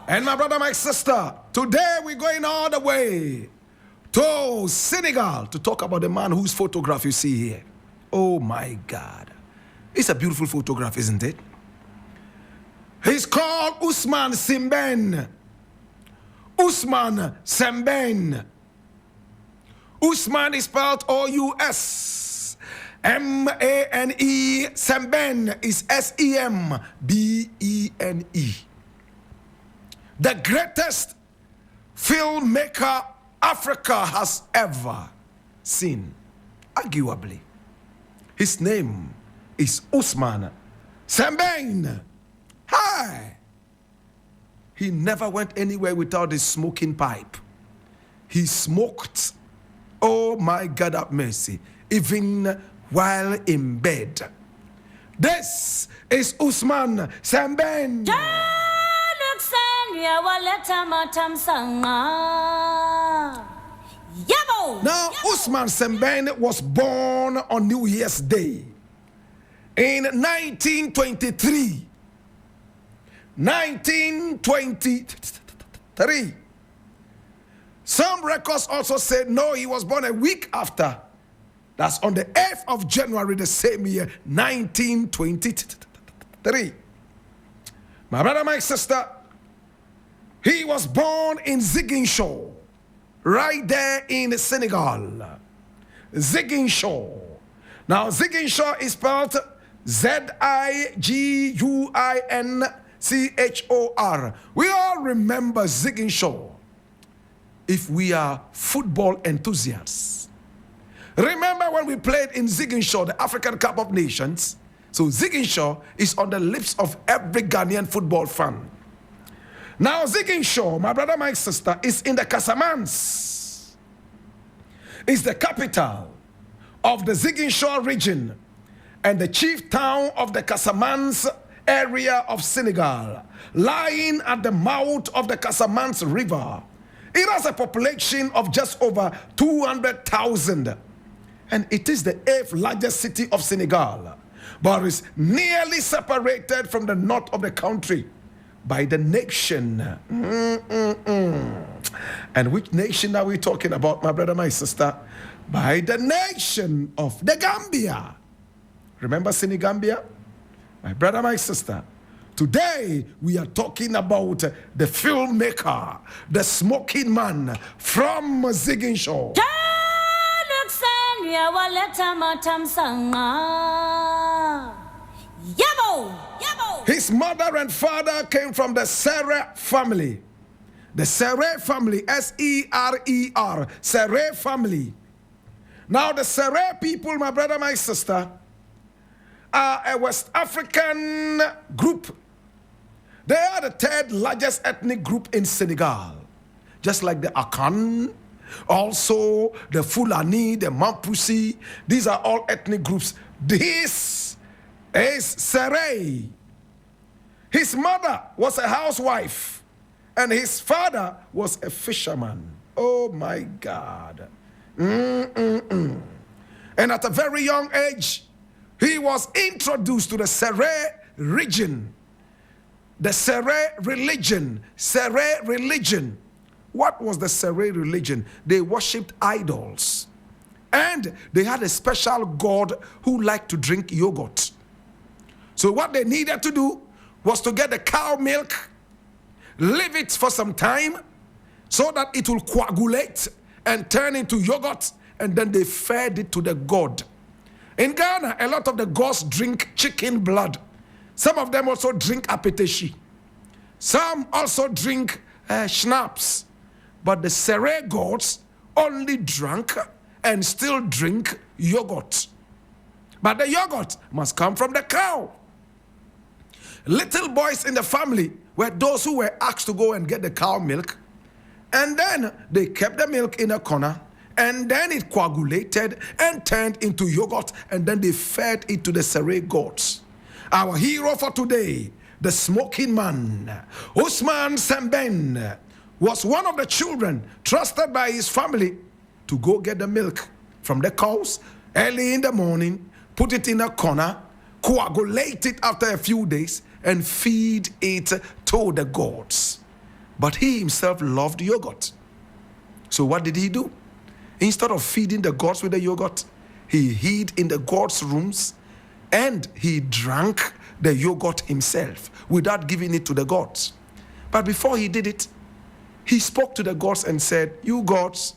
And my brother, my sister, today we're going all the way to Senegal to talk about the man whose photograph you see here. Oh my God. It's a beautiful photograph, isn't it? He's called Ousmane Sembene. Ousmane Sembene. Ousmane is spelled O-U-S-M-A-N-E. Sembene is S-E-M-B-E-N-E. The greatest filmmaker Africa has ever seen, arguably. His name is Ousmane Sembene. Hi! He never went anywhere without his smoking pipe. He smoked, oh my God have mercy, even while in bed. This is Ousmane Sembene. Now, Ousmane Sembene was born on New Year's Day in 1923. 1923. Some records also said no, he was born a week after. That's on the 8th of January the same year, 1923. My brother, my sister, he was born in Ziguinchor, right there in Senegal. Ziguinchor. Now, Ziguinchor is spelled Z-I-G-U-I-N-C-H-O-R. We all remember Ziguinchor if we are football enthusiasts. Remember when we played in Ziguinchor, the African Cup of Nations? So Ziguinchor is on the lips of every Ghanaian football fan. Now, Ziguinchor, my brother, my sister, is in the Casamance. It's the capital of the Ziguinchor region and the chief town of the Casamance area of Senegal, lying at the mouth of the Casamance River. It has a population of just over 200,000, and it is the 8th largest city of Senegal, but is nearly separated from the north of the country by the nation. And which nation are we talking about, my brother, my sister? By the nation of the Gambia. Remember Senegambia? My brother, my sister, today we are talking about the filmmaker, the smoking man from Ziguinchor. His mother and father came from the Serre family. The Serre family, S-E-R-E-R, Serre family. Now the Serre people, my brother, my sister, are a West African group. They are the 3rd largest ethnic group in Senegal. Just like the Akan, also the Fulani, the Mampusi. These are all ethnic groups. This is Serre. His mother was a housewife, and his father was a fisherman. Oh my God. And at a very young age, he was introduced to the Serre region. The Serre religion. Serre religion. What was the Serre religion? They worshipped idols. And they had a special god who liked to drink yogurt. So what they needed to do was to get the cow milk, leave it for some time so that it will coagulate and turn into yogurt, and then they fed it to the god. In Ghana, a lot of the gods drink chicken blood. Some of them also drink apeteshi. Some also drink schnapps. But the Serre gods only drank and still drink yogurt. But the yogurt must come from the cow. Little boys in the family were those who were asked to go and get the cow milk, and then they kept the milk in a corner, and then it coagulated and turned into yogurt, and then they fed it to the Serre gods. Our hero for today, the smoking man, Ousmane Sembene, was one of the children trusted by his family to go get the milk from the cows early in the morning, put it in a corner, coagulate it after a few days, and feed it to the gods. But he himself loved yogurt. So what did he do? Instead of feeding the gods with the yogurt, he hid in the gods' rooms and he drank the yogurt himself without giving it to the gods. But before he did it, he spoke to the gods and said, "You gods,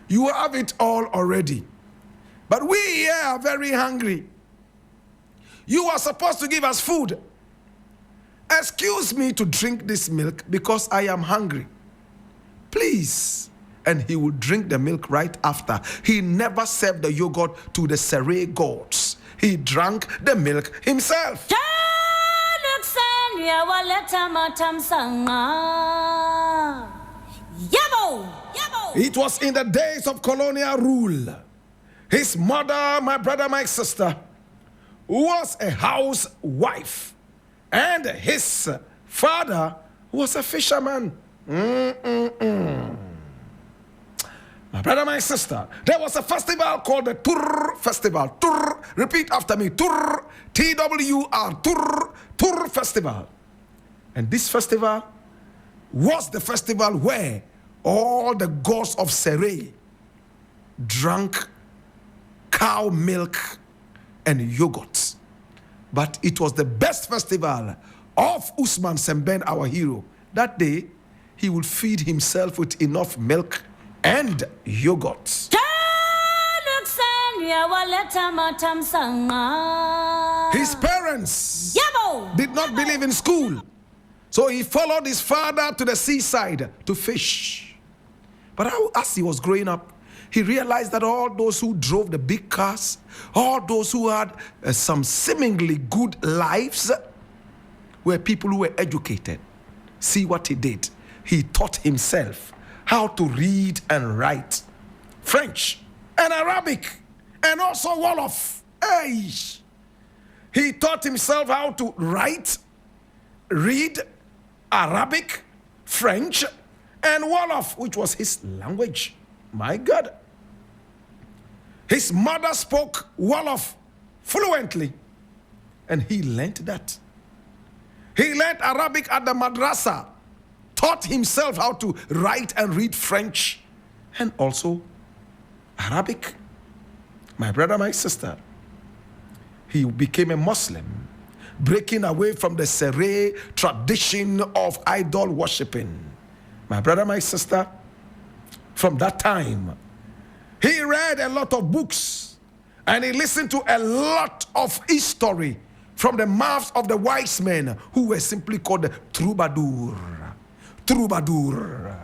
you have it all already. But we here are very hungry. You are supposed to give us food. Excuse me to drink this milk because I am hungry. Please." And he would drink the milk right after. He never served the yogurt to the Serai gods. He drank the milk himself. It was in the days of colonial rule. His mother, my brother, my sister, was a housewife. And his father was a fisherman. My brother, my sister, there was a festival called the Tur Festival. Tur, repeat after me. Tur, T-W-R, Tur Festival. And this festival was the festival where all the gods of Serai drank cow milk and yogurt. But it was the best festival of Ousmane Sembene, our hero. That day, he would feed himself with enough milk and yogurt. His parents did not believe in school, so he followed his father to the seaside to fish. But as he was growing up, he realized that all those who drove the big cars, all those who had some seemingly good lives, were people who were educated. See what he did. He taught himself how to read and write French and Arabic and also Wolof. Hey. He taught himself how to write, read Arabic, French, and Wolof, which was his language. My God. His mother spoke Wolof fluently, and he learned that. He learned Arabic at the madrasa, taught himself how to write and read French and also Arabic. My brother, my sister, he became a Muslim, breaking away from the Serai tradition of idol worshiping. My brother, my sister, from that time, he read a lot of books and he listened to a lot of history from the mouths of the wise men who were simply called the troubadour. Troubadour.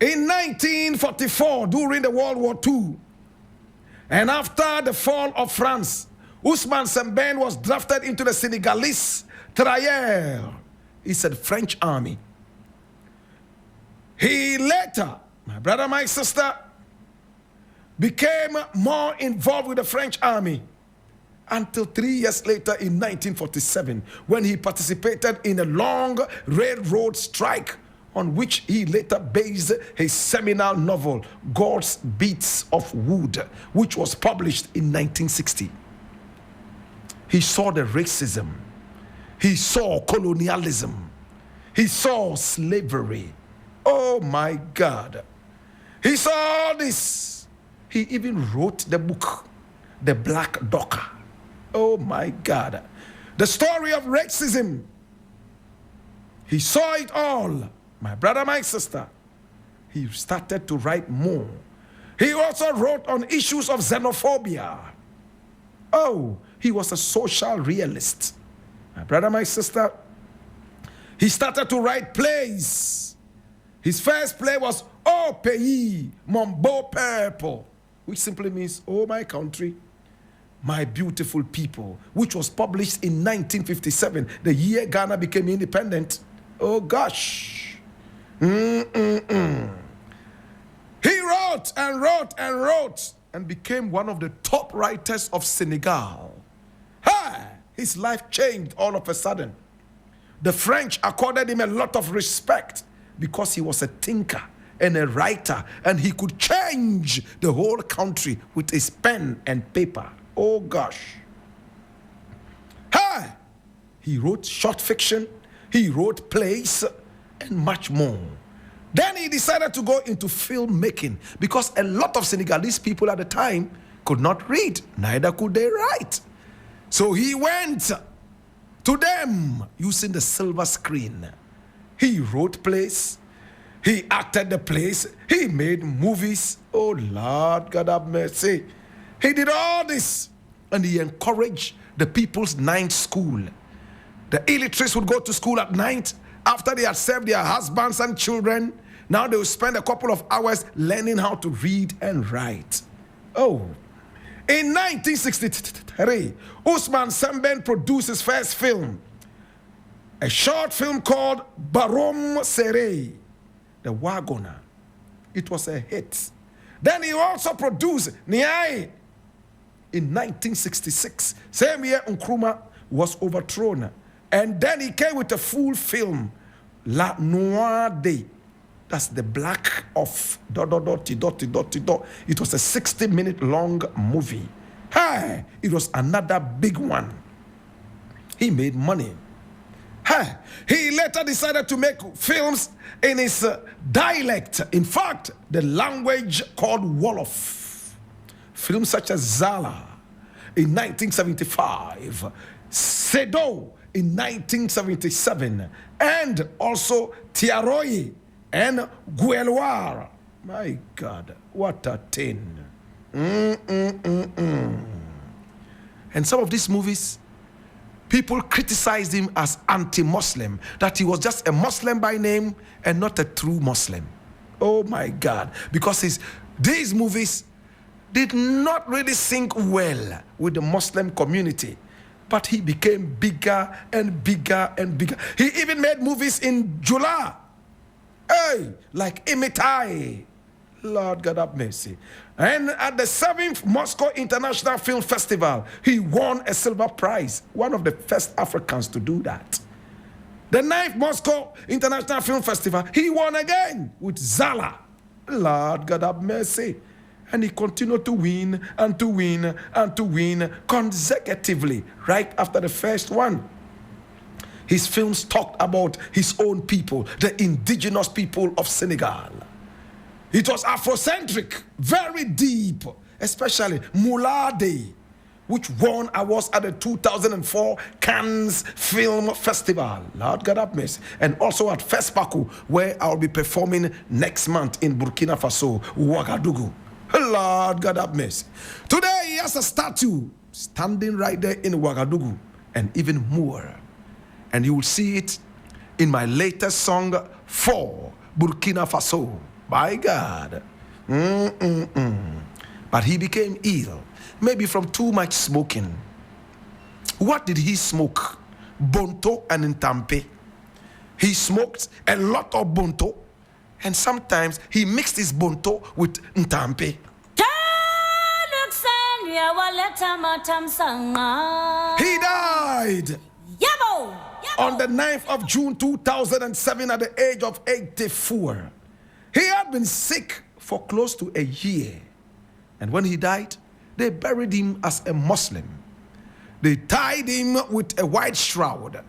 In 1944, during the World War II, and after the fall of France, Ousmane Sembene was drafted into the Senegalese Tirailleurs. It's a French army. He later, my brother, my sister, became more involved with the French army until 3 years later in 1947, when he participated in a long railroad strike on which he later based his seminal novel, God's Beats of Wood, which was published in 1960. He saw the racism. He saw colonialism. He saw slavery. Oh my God. He saw this. He even wrote the book, The Blakk Rasta. Oh my God. The story of racism. He saw it all. My brother, my sister. He started to write more. He also wrote on issues of xenophobia. Oh, he was a social realist. My brother, my sister. He started to write plays. His first play was Oh Pays, Mon Beau Peuple, which simply means, oh my country, my beautiful people, which was published in 1957, the year Ghana became independent. Oh gosh. He wrote and wrote and wrote and became one of the top writers of Senegal. His life changed all of a sudden. The French accorded him a lot of respect because he was a thinker and a writer, and he could change the whole country with his pen and paper. Oh gosh. Hey! He wrote short fiction, he wrote plays, and much more. Then he decided to go into filmmaking because a lot of Senegalese people at the time could not read, neither could they write. So he went to them using the silver screen. He wrote plays, he acted the plays, he made movies. Oh Lord, God have mercy. He did all this, and he encouraged the people's night school. The illiterates would go to school at night after they had served their husbands and children. Now they will spend a couple of hours learning how to read and write. Oh, in 1963, Ousmane Sembene produced his first film, a short film called Barom Seré, The Wagoner. It was a hit. Then he also produced Niai in 1966. Same year, Nkrumah was overthrown. And then he came with a full film, La Noire Day. That's the black of ... It was a 60-minute long movie. Hey, it was another big one. He made money. Hey, he later decided to make films in his dialect. In fact, the language called Wolof. Films such as Zala in 1975, Sedo in 1977, and also Tiaroy and Gueloir. My God, what a thing. And some of these movies, people criticized him as anti-Muslim, that he was just a Muslim by name and not a true Muslim. Oh my God, because these movies did not really sync well with the Muslim community. But he became bigger and bigger and bigger. He even made movies in July. Hey, like Imitai. Lord God have mercy. And at the 7th Moscow International Film Festival, he won a silver prize. One of the first Africans to do that. The 9th Moscow International Film Festival, he won again with Zala. Lord God have mercy. And he continued to win and to win and to win consecutively right after the first one. His films talked about his own people, the indigenous people of Senegal. It was Afrocentric, very deep, especially Moulade, which won awards at the 2004 Cannes Film Festival. Lord God have mercy. And also at FESPACO, where I'll be performing next month in Burkina Faso, Ouagadougou. Lord God have mercy. Today he has a statue standing right there in Ouagadougou, and even more. And you will see it in my latest song for Burkina Faso. By God. But he became ill, maybe from too much smoking. What did he smoke? Bonto and Ntampe. He smoked a lot of Bonto, and sometimes he mixed his Bonto with Ntampe. He died on the 9th of June 2007 at the age of 84. He had been sick for close to a year. And when he died, they buried him as a Muslim. They tied him with a white shroud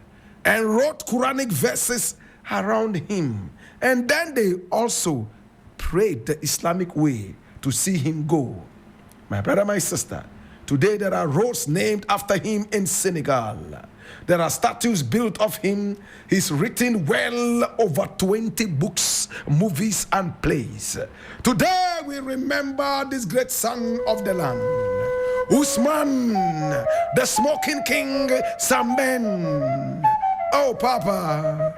and wrote Quranic verses around him. And then they also prayed the Islamic way to see him go. My brother, my sister, today there are roads named after him in Senegal. There are statues built of him. He's written well over 20 books, movies, and plays. Today we remember this great son of the land, Ousmane, the smoking king, Sembene. Oh, Papa.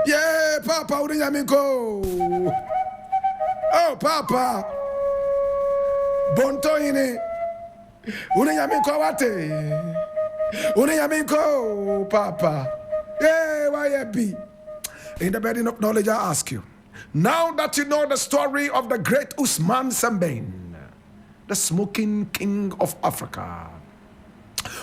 Yeah, Papa, Urinyamiko. Oh, Papa. Bonto ine. Urinyamiko wate. Urinyamiko, Papa. Yeah, why you be? In the burden of knowledge, I ask you. Now that you know the story of the great Ousmane Sembene, the smoking king of Africa,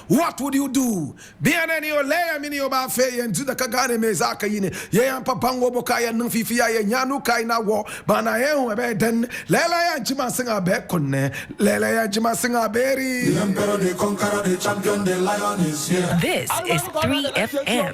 what would you do? Bien any olea mini oba fe and do the kagane mezaka yine. Ye and papango bokaya nufifia ye nyanu kaina wo. Bana ye den lela ya jima singa bekone. Lela ya jima singa beri. The emperor, the conqueror, the champion, the lion is here. This is 3FM.